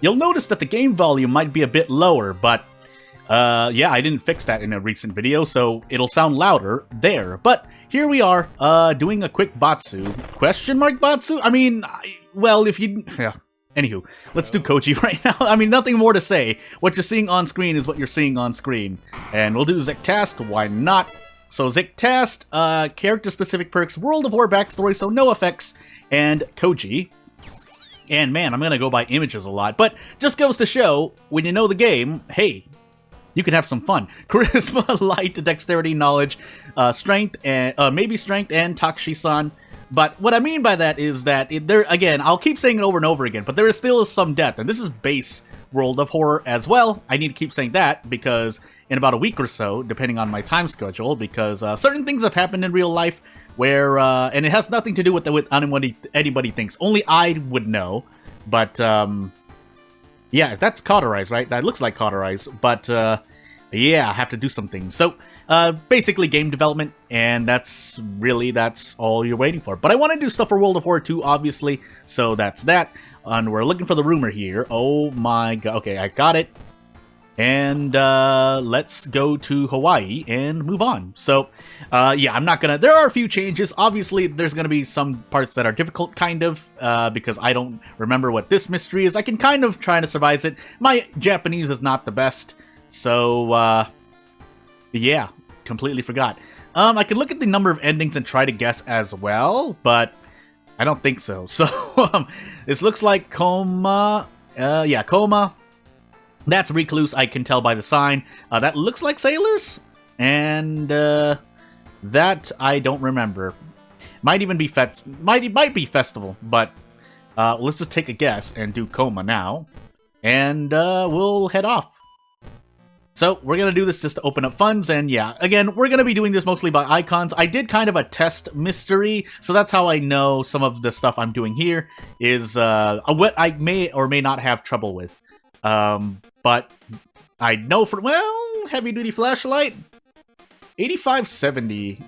You'll notice that the game volume might be a bit lower, but yeah, I didn't fix that in a recent video, so it'll sound louder there. But here we are, doing a quick Batsu. Question mark Batsu? I mean, well, if you... Yeah. Anywho, let's do Koji right now. I mean, nothing more to say. What you're seeing on screen is what you're seeing on screen. And we'll do Zectast, why not? So Zectast, character-specific perks, World of War backstory, so no effects, and Koji. And man, I'm gonna go by images a lot, but just goes to show, when you know the game, hey, you can have some fun. Charisma, light, dexterity, knowledge, strength, and maybe strength and Takushi-san. But what I mean by that is that, again, I'll keep saying it over and over again, but there is still some depth, and this is base World of Horror as well. I need to keep saying that, because in about a week or so, depending on my time schedule, because certain things have happened in real life where, and it has nothing to do with anybody thinks. Only I would know, but, yeah, that's cauterized, right? That looks like cauterized, but, yeah, I have to do some things. So, basically game development, and that's all you're waiting for. But I want to do stuff for World of War 2, obviously, so that's that. And we're looking for the rumor here. Oh my god. Okay, I got it. And, let's go to Hawaii and move on. So, yeah, I'm not gonna... There are a few changes. Obviously, there's gonna be some parts that are difficult, kind of, because I don't remember what this mystery is. I can kind of try to survive it. My Japanese is not the best, so, yeah, completely forgot. I can look at the number of endings and try to guess as well, but I don't think so. So, this looks like Coma. Yeah, Coma. That's Recluse, I can tell by the sign. That looks like Sailors, and that I don't remember. Might even be might be Festival, but let's just take a guess and do Coma now, and we'll head off. So, we're going to do this just to open up funds, and yeah, again, we're going to be doing this mostly by icons. I did kind of a test mystery, so that's how I know some of the stuff I'm doing here is what I may or may not have trouble with. But I know for, well, heavy-duty flashlight, 8570,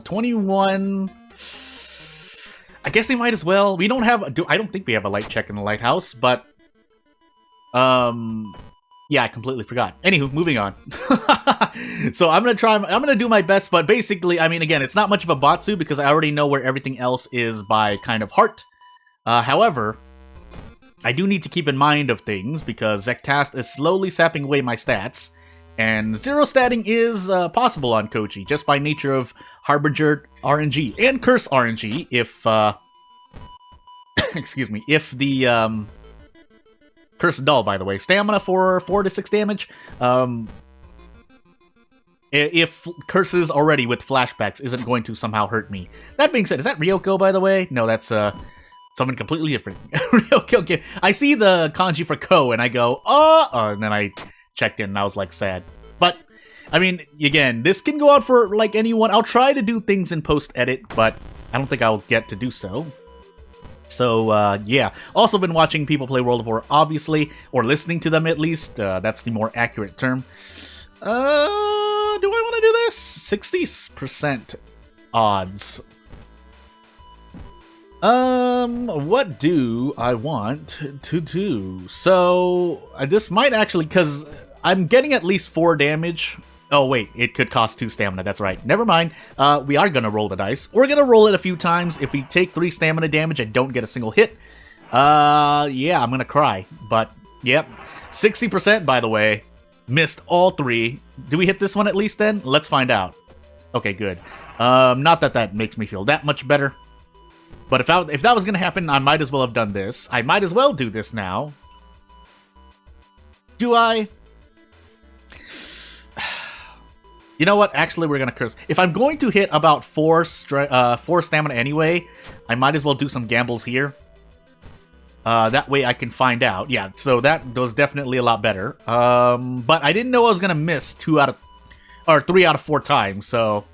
21... I guess they might as well. We don't have, I don't think we have a light check in the lighthouse, but, yeah, I completely forgot. Anywho, moving on. So I'm gonna do my best, but basically, I mean, again, it's not much of a Batsu because I already know where everything else is by kind of heart. However, I do need to keep in mind of things because Zectast is slowly sapping away my stats, and zero statting is possible on Koji just by nature of Harbinger RNG and Curse RNG if, excuse me, if the, Curse Dull, by the way. Stamina for 4 to 6 damage. If Curses already with flashbacks isn't going to somehow hurt me. That being said, is that Ryoko, by the way? No, that's someone completely different. Ryoko, okay. I see the kanji for Ko, and I go, and then I checked in, and I was, like, sad. But, I mean, again, this can go out for, like, anyone. I'll try to do things in post-edit, but I don't think I'll get to do so. So, yeah. Also been watching people play World of War, obviously, or listening to them at least. That's the more accurate term. Do I want to do this? 60% odds. What do I want to do? So, this might actually, because I'm getting at least 4 damage. Oh, wait, it could cost 2 stamina, that's right. Never mind. We are gonna roll the dice. We're gonna roll it a few times. If we take 3 stamina damage and don't get a single hit, yeah, I'm gonna cry. But, yep. 60%, by the way. Missed all 3. Do we hit this one at least then? Let's find out. Okay, good. Not that that makes me feel that much better. But if that was gonna happen, I might as well have done this. I might as well do this now. Do I? You know what? Actually, we're gonna curse. If I'm going to hit about 4 stamina anyway, I might as well do some gambles here. That way I can find out. Yeah, so that goes definitely a lot better. But I didn't know I was gonna miss 3 out of 4 times, so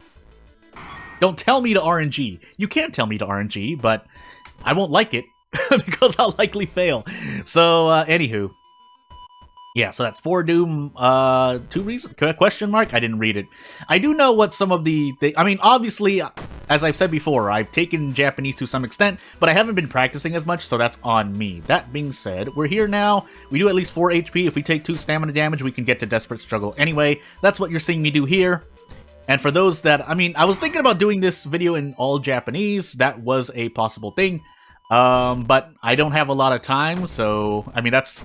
don't tell me to RNG. You can't tell me to RNG, but I won't like it because I'll likely fail. So, anywho. Yeah, so that's 4 Doom, 2 reason, question mark? I didn't read it. I do know what some of I mean, obviously, as I've said before, I've taken Japanese to some extent, but I haven't been practicing as much, so that's on me. That being said, we're here now. We do at least 4 HP. If we take 2 stamina damage, we can get to Desperate Struggle anyway. That's what you're seeing me do here. And for those that, I mean, I was thinking about doing this video in all Japanese. That was a possible thing. But I don't have a lot of time, so, I mean, that's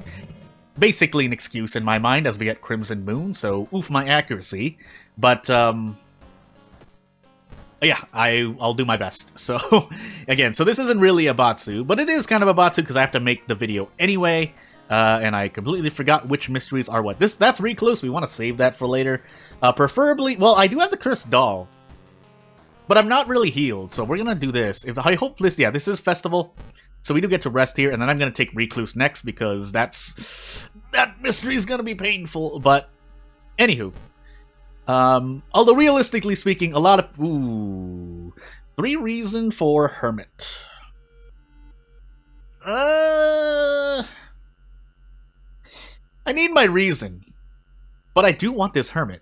basically an excuse in my mind as we get Crimson Moon, so oof my accuracy. But, yeah, I'll do my best. So, again, so this isn't really a Batsu, but it is kind of a Batsu because I have to make the video anyway. And I completely forgot which mysteries are what. That's Recluse, we want to save that for later. Preferably, well, I do have the Cursed Doll, but I'm not really healed, so we're gonna do this. I hope this, yeah, this is Festival. So we do get to rest here, and then I'm going to take Recluse next, because that mystery is going to be painful, but anywho. Although realistically speaking, a lot of... Ooh. 3 reason for Hermit. I need my reason, but I do want this Hermit.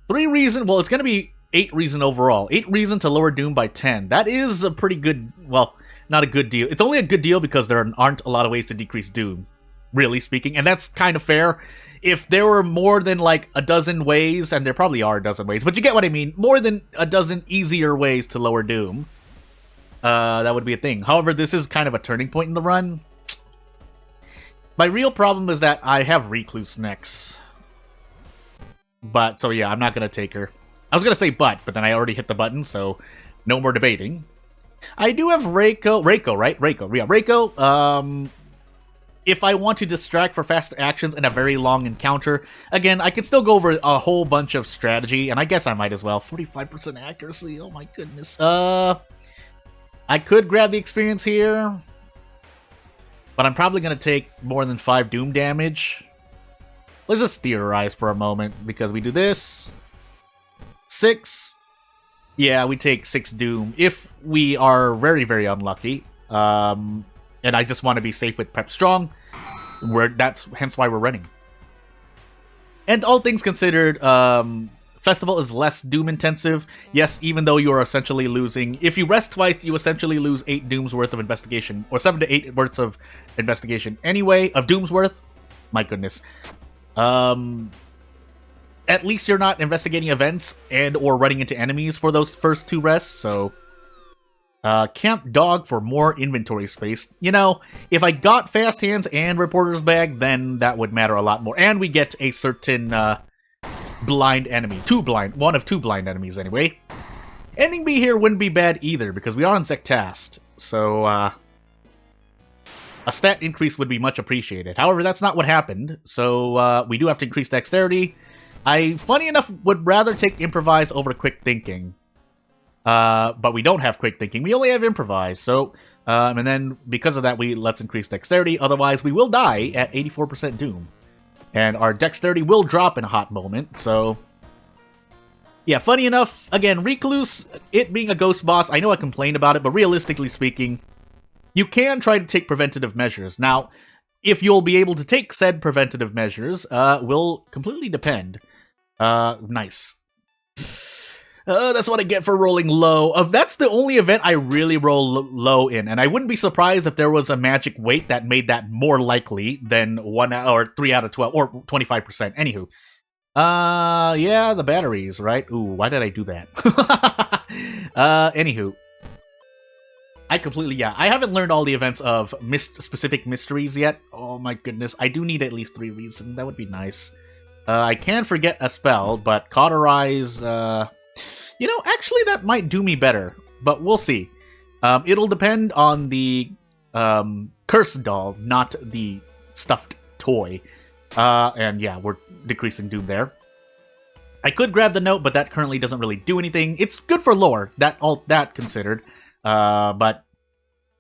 3 reason, well, it's going to be 8 reason overall. 8 reason to lower Doom by 10. That is a pretty good, well... Not a good deal. It's only a good deal because there aren't a lot of ways to decrease Doom, really speaking, and that's kind of fair. If there were more than, like, a dozen ways, and there probably are a dozen ways, but you get what I mean, more than a dozen easier ways to lower Doom, that would be a thing. However, this is kind of a turning point in the run. My real problem is that I have Recluse next. But, so yeah, I'm not going to take her. I was going to say but then I already hit the button, so no more debating. I do have Reiko, right? Reiko, yeah, Reiko, if I want to distract for fast actions in a very long encounter, again, I can still go over a whole bunch of strategy, and I guess I might as well. 45% accuracy, oh my goodness. I could grab the experience here, but I'm probably going to take more than 5 Doom damage. Let's just theorize for a moment, because we do this. 6... Yeah, we take 6 Doom if we are very, very unlucky. And I just want to be safe with Prep Strong. That's hence why we're running. And all things considered, Festival is less Doom intensive. Yes, even though you are essentially losing... If you rest twice, you essentially lose 8 Doom's worth of investigation. Or 7 to 8 worths of investigation anyway. Of Doom's worth. My goodness. At least you're not investigating events and or running into enemies for those first 2 rests, so... Camp Dog for more inventory space. You know, if I got Fast Hands and Reporter's Bag, then that would matter a lot more. And we get a certain, blind enemy. 2 blind. 1 of 2 blind enemies, anyway. Ending B here wouldn't be bad either, because we are on Zektast. So, a stat increase would be much appreciated. However, that's not what happened, so, we do have to increase Dexterity. I, funny enough, would rather take Improvise over Quick Thinking. But we don't have Quick Thinking. We only have Improvise, so... and then, because of that, let's increase Dexterity. Otherwise, we will die at 84% Doom. And our Dexterity will drop in a hot moment, so... Yeah, funny enough, again, Recluse, it being a ghost boss, I know I complained about it, but realistically speaking, you can try to take preventative measures. Now, if you'll be able to take said preventative measures, will completely depend. Nice. That's what I get for rolling low. That's the only event I really roll low in, and I wouldn't be surprised if there was a magic weight that made that more likely than 1 or 3 out of 12, or 25%. Anywho. Yeah, the batteries, right? Ooh, why did I do that? Anywho. I haven't learned all the events of specific mysteries yet. Oh my goodness, I do need at least 3 reasons. That would be nice. I can forget a spell, but Cauterize, you know, actually that might do me better, but we'll see. It'll depend on the, Cursed Doll, not the stuffed toy. And yeah, we're decreasing Doom there. I could grab the note, but that currently doesn't really do anything. It's good for lore, all that considered. But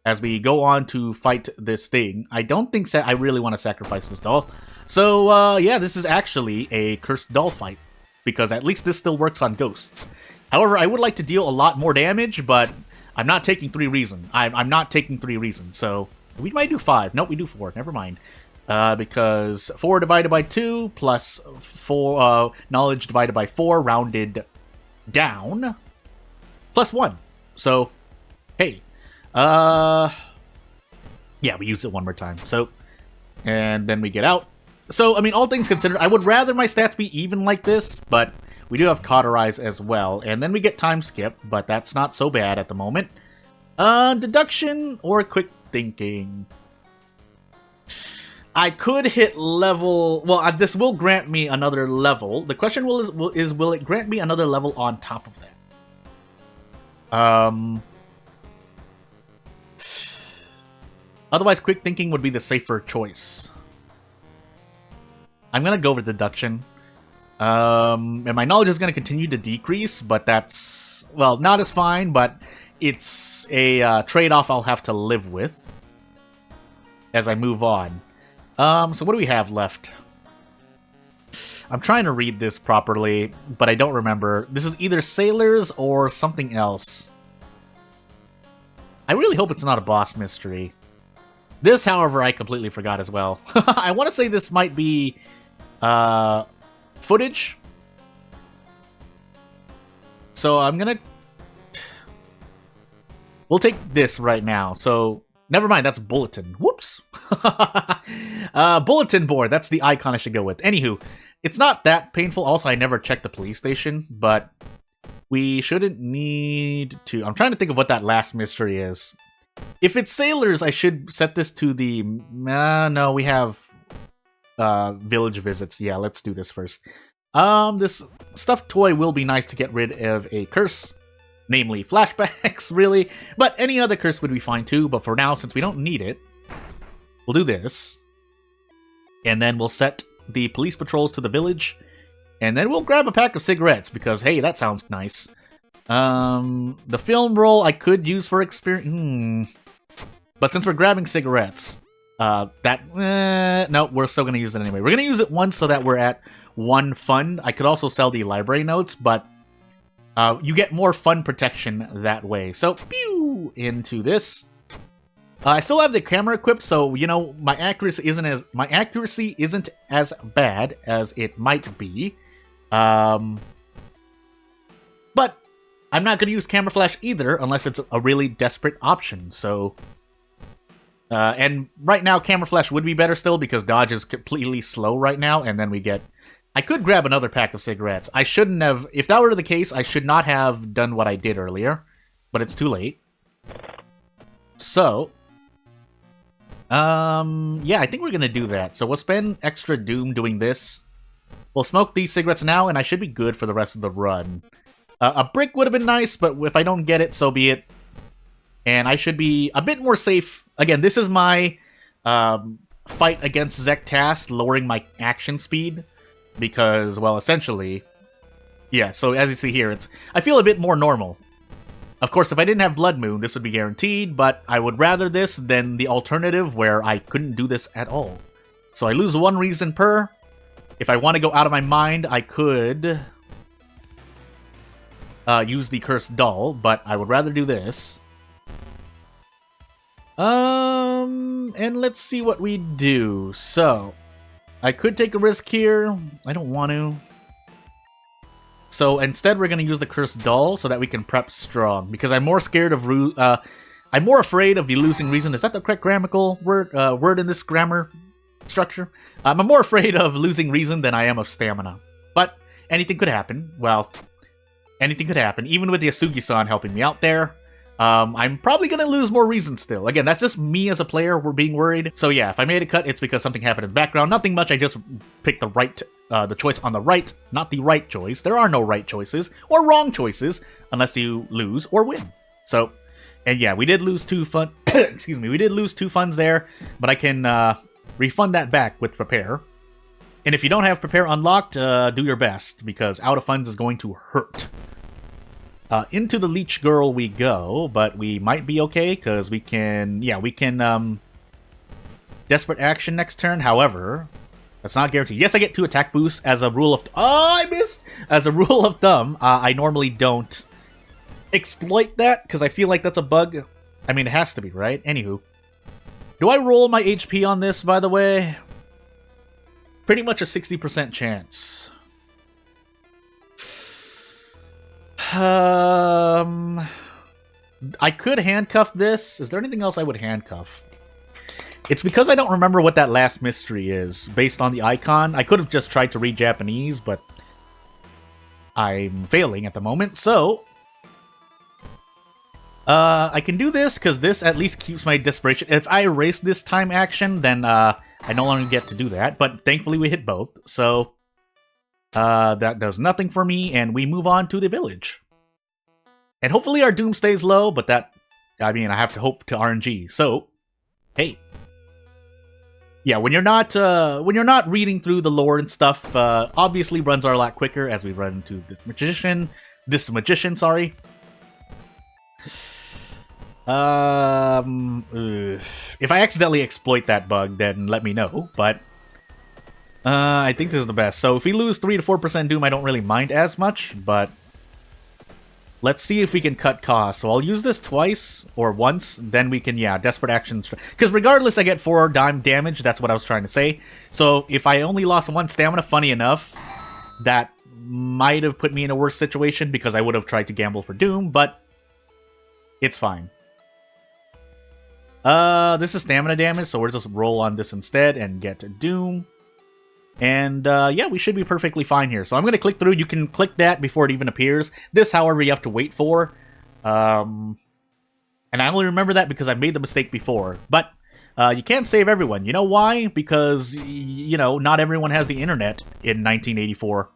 as we go on to fight this thing, I don't think I really want to sacrifice this doll. So, yeah, this is actually a Cursed Doll fight, because at least this still works on ghosts. However, I would like to deal a lot more damage, but I'm not taking 3 reason. I'm not taking 3 reason, so we might do 5. Nope, we do 4. Never mind. Because 4 divided by 2 plus 4 knowledge divided by 4 rounded down plus 1. So, hey. Yeah, we use it one more time. So, and then we get out. So, I mean, all things considered, I would rather my stats be even like this, but we do have Cauterize as well. And then we get Time Skip, but that's not so bad at the moment. Deduction or Quick Thinking. I could hit level... Well, this will grant me another level. The question is will it grant me another level on top of that? Otherwise, Quick Thinking would be the safer choice. I'm gonna go with Deduction. And my knowledge is gonna continue to decrease, but that's... Well, not as fine, but it's a trade-off I'll have to live with as I move on. So what do we have left? I'm trying to read this properly, but I don't remember. This is either Sailors or something else. I really hope it's not a boss mystery. This, however, I completely forgot as well. I want to say this might be footage. So I'm gonna... We'll take this right now. So... Never mind, that's Bulletin. Whoops. Bulletin board, that's the icon I should go with. Anywho, it's not that painful. Also, I never checked the police station, but we shouldn't need to... I'm trying to think of what that last mystery is. If it's Sailors, I should set this to the... no, we have village visits. Yeah, let's do this first. This stuffed toy will be nice to get rid of a curse. Namely, flashbacks, really. But any other curse would be fine too. But for now, since we don't need it, we'll do this. And then we'll set the police patrols to the village. And then we'll grab a pack of cigarettes, because, hey, that sounds nice. The film roll I could use for experience. But since we're grabbing cigarettes, no, we're still going to use it anyway. We're going to use it once so that we're at 1 fund. I could also sell the library notes, but... you get more fun protection that way. So, pew! Into this. I still have the camera equipped, so, you know, my accuracy isn't as bad as it might be. But I'm not going to use camera flash either, unless it's a really desperate option, so... and right now, camera flash would be better still, because dodge is completely slow right now, and then we get... I could grab another pack of cigarettes. I shouldn't have... If that were the case, I should not have done what I did earlier. But it's too late. So... yeah, I think we're gonna do that. So we'll spend extra doom doing this. We'll smoke these cigarettes now, and I should be good for the rest of the run. A brick would have been nice, but if I don't get it, so be it. And I should be a bit more safe. Again, this is my fight against Zektas, lowering my action speed. Because, well, essentially, yeah, so as you see here, I feel a bit more normal. Of course, if I didn't have Blood Moon, this would be guaranteed, but I would rather this than the alternative where I couldn't do this at all. So I lose 1 reason per. If I want to go out of my mind, I could use the Cursed Doll, but I would rather do this. And let's see what we do. So... I could take a risk here. I don't want to. So instead, we're going to use the Cursed Doll so that we can prep strong. Because I'm more scared of... I'm more afraid of the losing reason. Is that the correct grammatical word in this grammar structure? I'm more afraid of losing reason than I am of stamina. But anything could happen. Well, anything could happen. Even with the Asugi-san helping me out there. I'm probably going to lose more reason still. Again, that's just me as a player, we're being worried. So yeah, if I made a cut, it's because something happened in the background. Nothing much, I just picked the choice on the right, not the right choice. There are no right choices, or wrong choices, unless you lose or win. So, and yeah, we did lose 2 fun- excuse me, we did lose 2 funds there, but I can refund that back with Prepare. And if you don't have Prepare unlocked, do your best, because out of funds is going to hurt. Into the Leech Girl we go, but we might be okay, because we can... Yeah, we can, Desperate Action next turn, however... That's not guaranteed. Yes, I get 2 attack boosts as a rule of... Oh, I missed! As a rule of thumb, I normally don't exploit that, because I feel like that's a bug. I mean, it has to be, right? Anywho. Do I roll my HP on this, by the way? Pretty much a 60% chance. I could handcuff this. Is there anything else I would handcuff? It's because I don't remember what that last mystery is, based on the icon. I could have just tried to read Japanese, but I'm failing at the moment, so I can do this, because this at least keeps my desperation. If I erase this time action, then I no longer get to do that, but thankfully we hit both, so that does nothing for me, and we move on to the village. And hopefully our doom stays low, but that, I mean, I have to hope to RNG, so, hey. Yeah, when you're not reading through the lore and stuff, obviously runs are a lot quicker as we run into this magician, sorry. If I accidentally exploit that bug, then let me know, but I think this is the best. So if we lose 3 to 4% doom, I don't really mind as much, but let's see if we can cut costs. So I'll use this twice or once, then we can, yeah, desperate action. Because regardless, I get 4 damage. That's what I was trying to say. So if I only lost 1 stamina, funny enough, that might have put me in a worse situation because I would have tried to gamble for doom, but it's fine. This is stamina damage, so we'll just roll on this instead and get doom. And, yeah, we should be perfectly fine here. So I'm going to click through. You can click that before it even appears. This, however, you have to wait for. And I only remember that because I made the mistake before. But you can't save everyone. You know why? Because, you know, not everyone has the internet in 1984.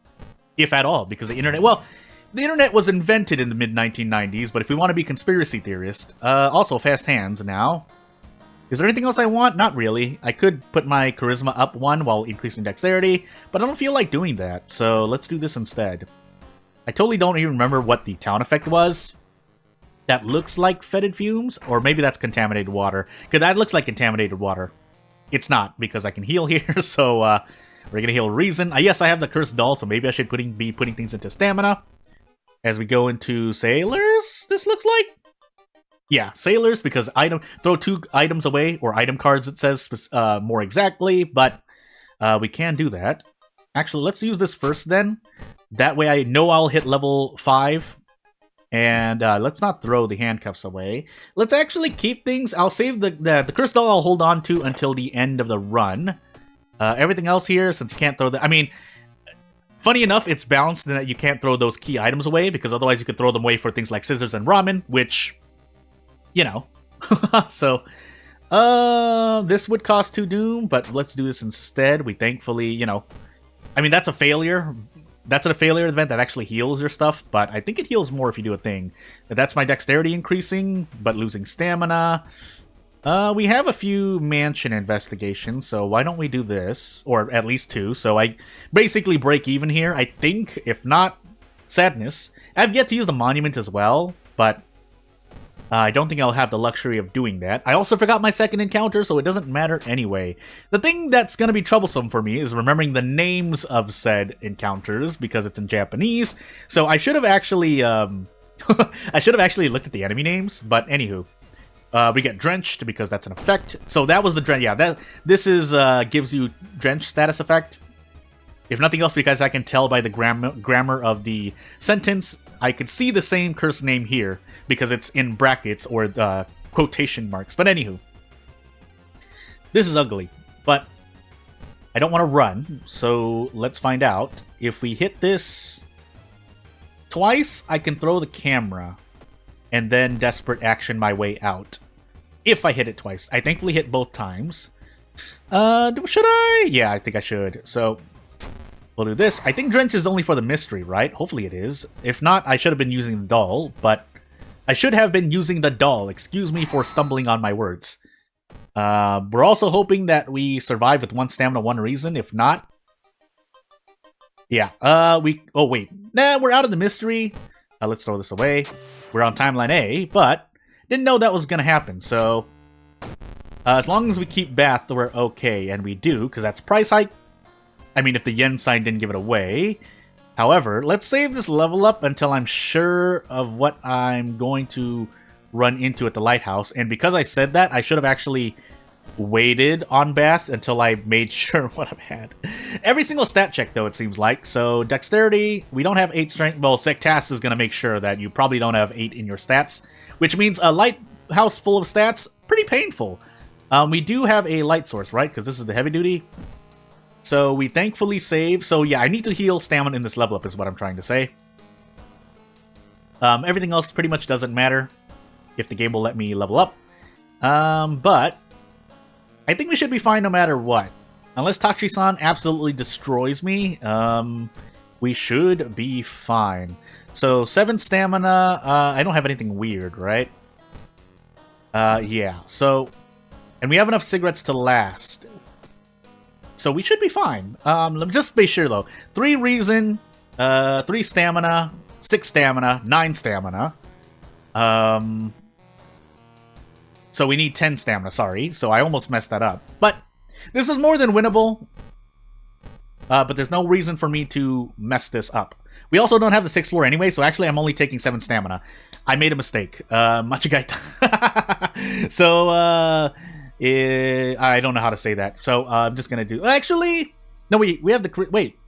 If at all. Because the internet, well, the internet was invented in the mid-1990s. But if we want to be conspiracy theorists, also fast hands now. Is there anything else I want? Not really. I could put my charisma up 1 while increasing dexterity, but I don't feel like doing that, so let's do this instead. I totally don't even remember what the town effect was. That looks like fetid fumes, or maybe that's contaminated water. Because that looks like contaminated water. It's not, because I can heal here, so we're gonna heal Reason. Yes, I have the Cursed Doll, so maybe I should be putting things into stamina. As we go into Sailors, this looks like? Yeah, Sailors, because throw 2 items away, or item cards, it says more exactly, but we can do that. Actually, let's use this first then. That way I know I'll hit level 5. And let's not throw the handcuffs away. Let's actually keep things. I'll save the Cursed Doll I'll hold on to until the end of the run. Everything else here, since you can't throw the... I mean, funny enough, it's balanced in that you can't throw those key items away, because otherwise you could throw them away for things like scissors and ramen, which... You know. So, this would cost 2 doom, but let's do this instead. We thankfully, you know... I mean, that's a failure. That's a failure event that actually heals your stuff, but I think it heals more if you do a thing. That's my dexterity increasing, but losing stamina. We have a few mansion investigations, so why don't we do this? Or at least 2, so I basically break even here, I think. If not, sadness. I've yet to use the monument as well, but... I don't think I'll have the luxury of doing that. I also forgot my second encounter, so it doesn't matter anyway. The thing that's going to be troublesome for me is remembering the names of said encounters, because it's in Japanese. So I should have actually, I should have actually looked at the enemy names, but anywho. We get drenched, because that's an effect. So that was the drench, yeah, this is, gives you drench status effect. If nothing else, because I can tell by the grammar of the sentence, I could see the same cursed name here, because it's in brackets or quotation marks. But anywho, this is ugly, but I don't want to run, so let's find out. If we hit this twice, I can throw the camera and then desperate action my way out. If I hit it twice. I thankfully hit both times. Should I? Yeah, I think I should. So... we'll do this. I think Drench is only for the mystery, right? Hopefully it is. If not, I should have been using the doll, but... I should have been using the doll. Excuse me for stumbling on my words. We're also hoping that we survive with 1 stamina, 1 reason. If not... yeah, oh wait. Nah, we're out of the mystery. Let's throw this away. We're on timeline A, but... didn't know that was gonna happen, so... as long as we keep Bath, we're okay. And we do, because that's price hike. I mean, if the yen sign didn't give it away. However, let's save this level up until I'm sure of what I'm going to run into at the lighthouse. And because I said that, I should have actually waited on Bath until I made sure what I've had. Every single stat check, though, it seems like. So, dexterity, we don't have 8 strength. Well, Sectas is going to make sure that you probably don't have 8 in your stats, which means a lighthouse full of stats, pretty painful. We do have a light source, right? Because this is the heavy duty. So, we thankfully save. So, yeah, I need to heal stamina in this level up is what I'm trying to say. Everything else pretty much doesn't matter if the game will let me level up. But I think we should be fine no matter what. Unless Tachi-san absolutely destroys me, we should be fine. So, 7 stamina, I don't have anything weird, right? Yeah, so... And we have enough cigarettes to last. So we should be fine. Let me just be sure, though. 3 reason, 3 stamina, 6 stamina, 9 stamina. So we need 10 stamina, sorry. So I almost messed that up. But this is more than winnable. But there's no reason for me to mess this up. We also don't have the 6th floor anyway, so actually I'm only taking 7 stamina. I made a mistake. Machigaita. So, I don't know how to say that. So, I'm just gonna do... Actually... No, we have the... Wait.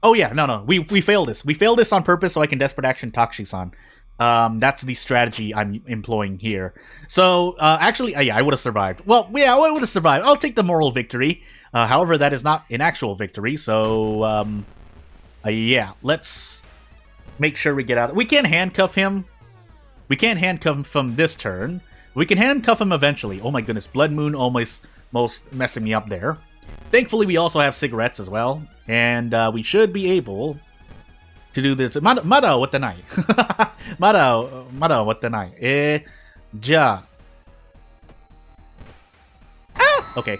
Oh, yeah. No. We failed this. We failed this on purpose so I can Desperate Action Tachi-san. That's the strategy I'm employing here. So, actually, yeah, I would have survived. Well, yeah, I would have survived. I'll take the moral victory. However, that is not an actual victory, so, yeah, let's make sure we get out. We can't handcuff him. We can't handcuff him from this turn. We can handcuff him eventually. Oh my goodness, Blood Moon almost messing me up there. Thankfully, we also have cigarettes as well, and we should be able... to do this. Mado with the night. Mado with the night. Ja. Ah! Okay.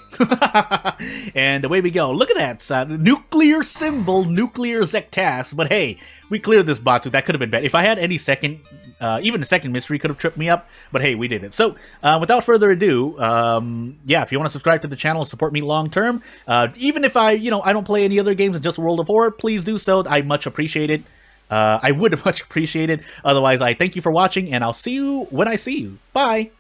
And away we go. Look at that. Nuclear symbol, nuclear Zektas. But hey, we cleared this Batsu. That could have been bad. If I had any second, even a second mystery could have tripped me up. But hey, we did it. So, without further ado, yeah, if you want to subscribe to the channel and support me long term, even if I don't play any other games than just World of Horror, please do so. I much appreciate it. I would much appreciate it. Otherwise, I thank you for watching, and I'll see you when I see you. Bye!